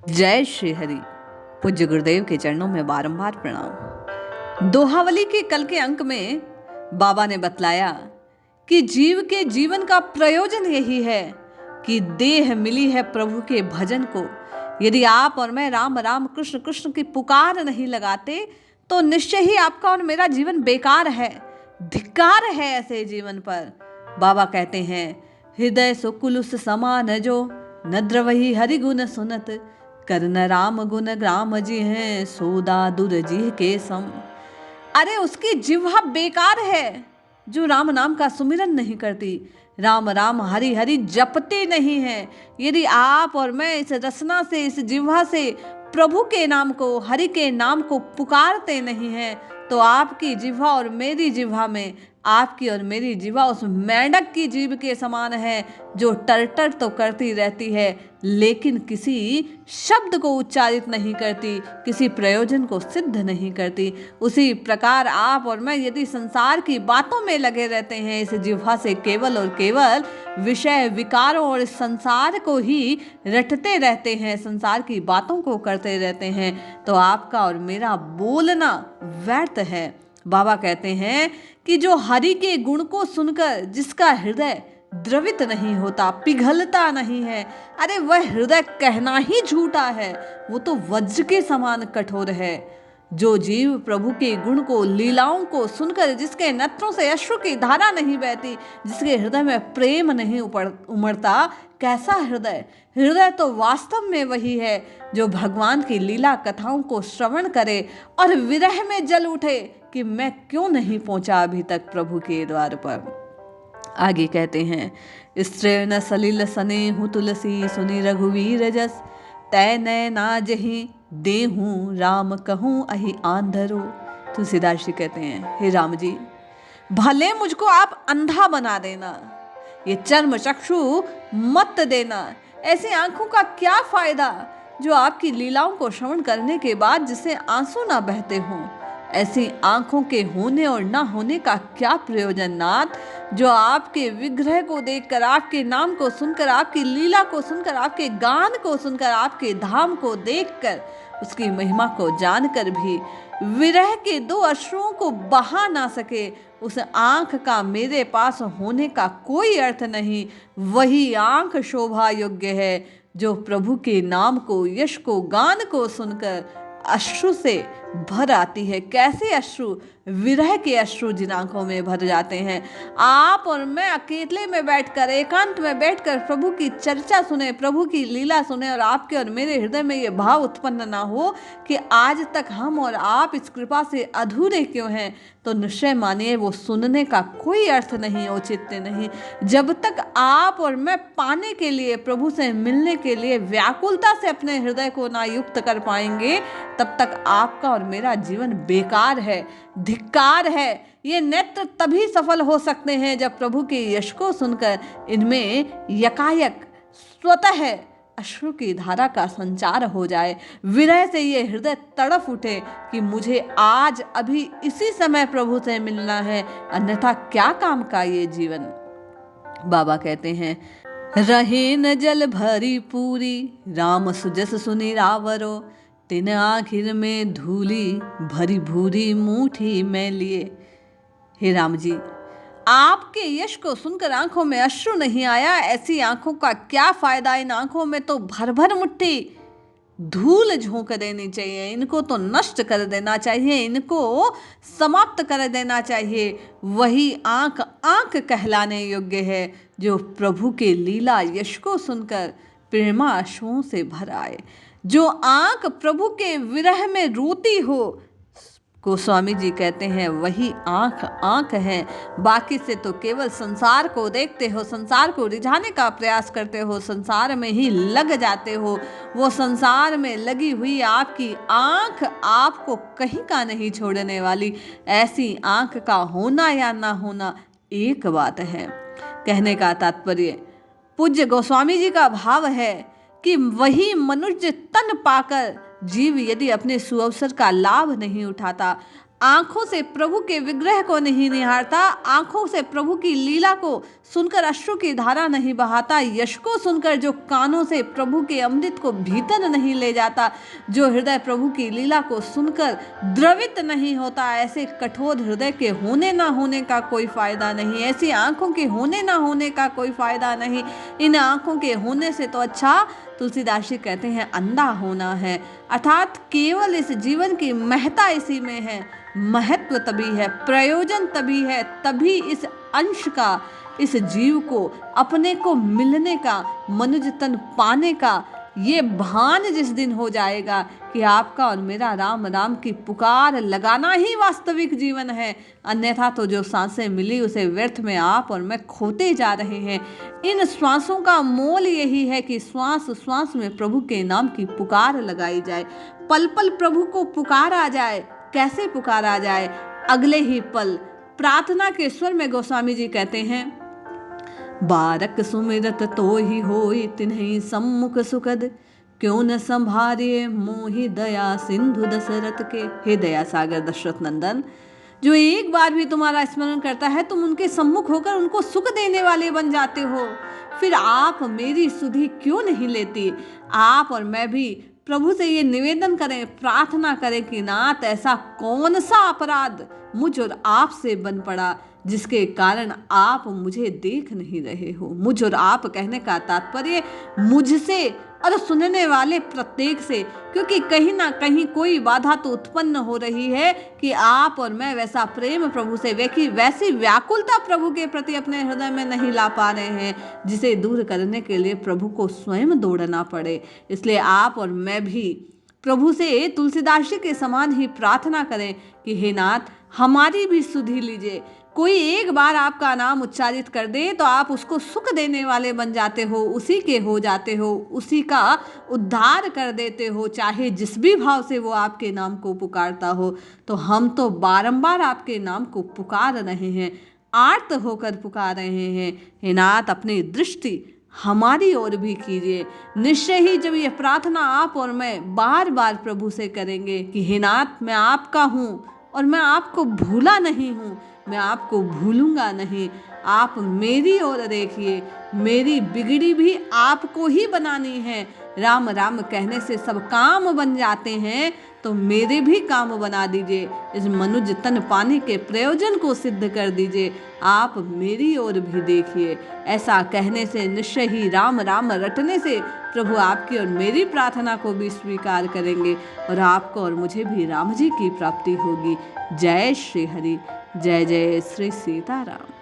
जय श्री हरि। पूज्य गुरुदेव के चरणों में बारंबार प्रणाम। दोहावली के कल के अंक में बाबा ने बतलाया कि जीव के जीवन का प्रयोजन यही है कि देह मिली है प्रभु के भजन को। यदि आप और मैं राम राम कृष्ण कृष्ण की पुकार नहीं लगाते तो निश्चय ही आपका और मेरा जीवन बेकार है, धिक्कार है ऐसे जीवन पर। बाबा कहते हैं, हृदय सुकुलुस समान जो न द्रवही हरि गुण सुनत, करन राम गुण ग्राम जी हैं सोदा दुरजीह के सम। अरे उसकी जिह्वा बेकार है जो राम नाम का सुमिरन नहीं करती, राम राम हरि हरि जपते नहीं है। यदि आप और मैं इस रसना से, इस जिह्वा से प्रभु के नाम को, हरि के नाम को पुकारते नहीं हैं तो आपकी जिह्वा और मेरी जिह्वा में, आपकी और मेरी जिह्वा उस मेंढक की जीभ के समान है जो टरटर तो करती रहती है लेकिन किसी शब्द को उच्चारित नहीं करती, किसी प्रयोजन को सिद्ध नहीं करती। उसी प्रकार आप और मैं यदि संसार की बातों में लगे रहते हैं, इस जिह्वा से केवल और केवल विषय विकारों और इस संसार को ही रटते रहते हैं, संसार की बातों को करते रहते हैं, तो आपका और मेरा बोलना व्यर्थ है। बाबा कहते हैं कि जो हरि के गुण को सुनकर जिसका हृदय द्रवित नहीं होता, पिघलता नहीं है, अरे वह हृदय कहना ही झूठा है, वो तो वज्र के समान कठोर है। जो जीव प्रभु के गुण को, लीलाओं को सुनकर जिसके नेत्रों से अश्रु की धारा नहीं बहती, जिसके हृदय में प्रेम नहीं उमड़ता, कैसा हृदय? हृदय तो वास्तव में वही है जो भगवान की लीला कथाओं को श्रवण करे और विरह में जल उठे कि मैं क्यों नहीं पहुंचा अभी तक प्रभु के द्वार पर। आगे कहते हैं, स्त्रीण सलिल सने हूँ तुलसी सुनी रघुवीर जस, तय नय ना जही देहूँ राम कहूँ अहि आंधरो। तुलसीदास जी कहते हैं, हे राम जी, भले मुझको आप अंधा बना देना, ये चर्म चक्षु मत देना, ऐसी आंखों का क्या फायदा जो आपकी लीलाओं को श्रवण करने के बाद जिसे आंसू ना बहते हों। ऐसी आंखों के होने और ना होने का क्या प्रयोजन नाथ, जो आपके विग्रह को देखकर, आपके नाम को सुनकर, आपकी लीला को सुनकर, आपके गान को सुनकर, आपके धाम को देखकर, उसकी महिमा को जानकर भी विरह के दो अश्रुओं को बहा ना सके, उस आंख का मेरे पास होने का कोई अर्थ नहीं। वही आंख शोभा योग्य है जो प्रभु के नाम को, यश को, गान को सुनकर अश्रु से भर आती है। कैसे अश्रु? विरह के अश्रु जिन आंखों में भर जाते हैं। आप और मैं अकेले में बैठकर, एकांत में बैठकर प्रभु की चर्चा सुने, प्रभु की लीला सुने और आपके और मेरे हृदय में ये भाव उत्पन्न ना हो कि आज तक हम और आप इस कृपा से अधूरे क्यों हैं, तो निश्चय मानिए वो सुनने का कोई अर्थ नहीं, औचित्य नहीं। जब तक आप और मैं पाने के लिए, प्रभु से मिलने के लिए व्याकुलता से अपने हृदय को ना युक्त कर पाएंगे, तब तक आपका और मेरा जीवन बेकार है, धिक्कार है। ये नेत्र तभी सफल हो सकते हैं जब प्रभु के यश को सुनकर इनमें यकायक स्वतः अश्रु की धारा का संचार हो जाए, विरह से ये हृदय तड़फ उठे कि मुझे आज अभी इसी समय प्रभु से मिलना है, अन्यथा क्या काम का ये जीवन। बाबा कहते हैं, रहे न जल भरी पूरी राम सुजस सुनी रावरो, तिन आखिर में धूली भरी भूरी मुट्ठी में लिए। हे राम जी, आपके यश को सुनकर आंखों में अश्रु नहीं आया, ऐसी आंखों का क्या फायदा? इन आंखों में तो भर भर मुट्ठी धूल झोंक देनी चाहिए, इनको तो नष्ट कर देना चाहिए, इनको समाप्त कर देना चाहिए। वही आंख आंख कहलाने योग्य है जो प्रभु के लीला यश को सुनकर प्रेमा अश्रुओं से भर आए, जो आंख प्रभु के विरह में रोती हो। गोस्वामी जी कहते हैं, वही आंख आंख है। बाकी से तो केवल संसार को देखते हो, संसार को रिझाने का प्रयास करते हो, संसार में ही लग जाते हो। वो संसार में लगी हुई आपकी आंख आपको कहीं का नहीं छोड़ने वाली। ऐसी आंख का होना या ना होना एक बात है। कहने का तात्पर्य पूज्य गोस्वामी जी का भाव है कि वही मनुष्य तन पाकर जीव यदि अपने सुअवसर का लाभ नहीं उठाता, आंखों से प्रभु के विग्रह को नहीं निहारता, आंखों से प्रभु की लीला को सुनकर अश्रु की धारा नहीं बहाता, यश को सुनकर जो कानों से प्रभु के अमृत को भीतर नहीं ले जाता, जो हृदय प्रभु की लीला को सुनकर द्रवित नहीं होता, ऐसे कठोर हृदय के होने ना होने का कोई फायदा नहीं, ऐसी आंखों के होने ना होने का कोई फायदा नहीं। इन आंखों के होने से तो अच्छा तुलसीदास जी कहते हैं अंधा होना है। अर्थात केवल इस जीवन की महत्ता इसी में है, महत्व तभी है, प्रयोजन तभी है, तभी इस अंश का, इस जीव को अपने को मिलने का, मनुज तन पाने का ये भान जिस दिन हो जाएगा कि आपका और मेरा राम राम की पुकार लगाना ही वास्तविक जीवन है, अन्यथा तो जो सांसें मिली उसे व्यर्थ में आप और मैं खोते जा रहे हैं। इन श्वासों का मोल यही है कि श्वास श्वास में प्रभु के नाम की पुकार लगाई जाए, पल पल प्रभु को पुकारा जाए। कैसे पुकारा जाए? अगले ही पल प्रार्थना के स्वर में गोस्वामी जी कहते हैं, बारक सुमिरत तो ही होई तिन्हि सम्मुख सुखद, क्यों न संभारिए मोहि दया सिंधु दशरथ के। हे दया सागर दशरथ नंदन, जो एक बार भी तुम्हारा स्मरण करता है तुम उनके सम्मुख होकर उनको सुख देने वाले बन जाते हो, फिर आप मेरी सुधि क्यों नहीं लेती? आप और मैं भी प्रभु से ये निवेदन करें, प्रार्थना करें कि नाथ ऐसा कौन सा अपराध मुझ और आप से बन पड़ा जिसके कारण आप मुझे देख नहीं रहे हो। मुझ और आप कहने का तात्पर्य मुझसे और सुनने वाले प्रत्येक से, क्योंकि कहीं ना कहीं कोई बाधा तो उत्पन्न हो रही है कि आप और मैं वैसा प्रेम प्रभु से, वैसी व्याकुलता प्रभु के प्रति अपने हृदय में नहीं ला पा रहे हैं, जिसे दूर करने के लिए प्रभु को स्वयं दौड़ना पड़े। इसलिए आप और मैं भी प्रभु से तुलसीदास जी के समान ही प्रार्थना करें कि हे नाथ हमारी भी सुधि लीजिए। कोई एक बार आपका नाम उच्चारित कर दे तो आप उसको सुख देने वाले बन जाते हो, उसी के हो जाते हो, उसी का उद्धार कर देते हो, चाहे जिस भी भाव से वो आपके नाम को पुकारता हो। तो हम तो बारंबार आपके नाम को पुकार रहे हैं, आर्त होकर पुकार रहे हैं। हे नाथ अपनी दृष्टि हमारी ओर भी कीजिए। निश्चय ही जब ये प्रार्थना आप और मैं बार बार प्रभु से करेंगे कि हे नाथ मैं आपका हूँ और मैं आपको भूला नहीं हूँ, मैं आपको भूलूंगा नहीं, आप मेरी ओर देखिए, मेरी बिगड़ी भी आपको ही बनानी है। राम राम कहने से सब काम बन जाते हैं, तो मेरे भी काम बना दीजिए, इस मनुज तन पाने के प्रयोजन को सिद्ध कर दीजिए, आप मेरी ओर भी देखिए। ऐसा कहने से, निश्चय ही राम राम रटने से प्रभु आपकी और मेरी प्रार्थना को भी स्वीकार करेंगे और आपको और मुझे भी राम जी की प्राप्ति होगी। जय श्री हरि, जय जय श्री सीताराम।